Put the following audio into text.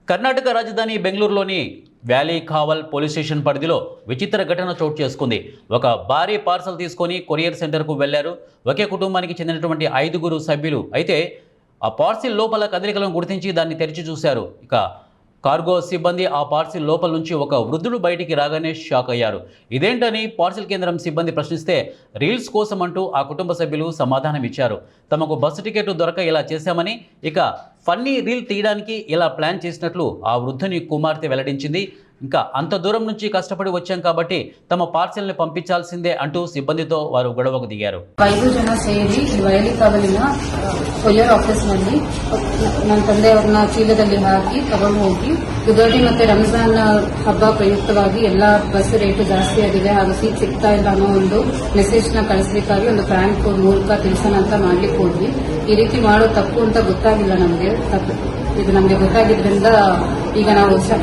కర్ణాటక రాజధాని బెంగళూరులోని valley కావల్ police station పరిధిలో విచిత్ర ఘటన చోటు చేసుకుంది. ఒక భారీ పార్సల్ తీసుకొని కొరియర్ సెంటర్కు వెళ్లారు. ఒకే కుటుంబానికి చెందినటువంటి 5 సభ్యులు. అయితే ఆ పార్సిల్ లోపల కదలికలను గుర్తించి దాన్ని తెరిచి చూశారు. ఇక కార్గో సిబ్బంది ఆ పార్సిల్ లోపల నుంచి ఒక వృద్ధుడు బయటికి రాగానే షాక్ అయ్యారు. ఇదేంటని పార్సిల్ కేంద్రం సిబ్బంది ప్రశ్నిస్తే రీల్స్ కోసం అంటూ ఆ కుటుంబ సభ్యులు సమాధానం ఇచ్చారు. తమకు బస్సు టికెట్ దొరక ఇలా చేశామని, ఇక ఫన్నీ రీల్ తీయడానికి ఇలా ప్లాన్ చేసినట్లు ఆ వృద్ధుని కుమార్తె వెల్లడించింది. ఇంకా అంత దూరం నుంచి కష్టపడి వచ్చాం కాబట్టి తమ ಪಾರ್ಸೆಲ್ని పంపించాల్సిందే ಅಂಟು ಸಿಬ್ಬಂದಿతో ವಾರು ಗಡವకు దిగారు. 5 ಜನ ಸೇರಿ ವಯಲಿ ಕಾವಲಿನ ಕೊರಿಯರ್ ಆಫೀಸ್ನಲ್ಲಿ ನನ್ನ ತಂದೆಯವ್ರನ್ನ ಚೀಲದಲ್ಲಿ ಹಾಕಿ ತಗೊಂಡು ಹೋಗಿ ಯುಗಾದಿ ಮತ್ತೆ ರಂಜಾನ್ ಹಬ್ಬ ಪ್ರಯುಕ್ತವಾಗಿ ಎಲ್ಲ ಬಸ್ ರೇಟ್ ಜಾಸ್ತಿ ಆಗಿದೆ ಹಾಗೂ ಸೀಟ್ ಸಿಗ್ತಾ ಇಲ್ಲ ಅನ್ನೋ ಒಂದು ಮೆಸೇಜ್ನ ಕಳಿಸಲಿಕ್ಕಾಗಿ ಒಂದು ಪ್ರ್ಯಾಂಕ್ ಮೂಲಕ ತಿಳಿಸೋಣ ಅಂತ ಮಾಡ್ಲಿಕ್ಕೆ ಹೋದ್ವಿ. ಈ ರೀತಿ ಮಾಡೋ ತಪ್ಪು ಅಂತ ಗೊತ್ತಾಗಿಲ್ಲ ನಮಗೆ. ಇದು ನಮಗೆ ಗೊತ್ತಾಗಿದ್ರಿಂದ ಈಗ ನಾವು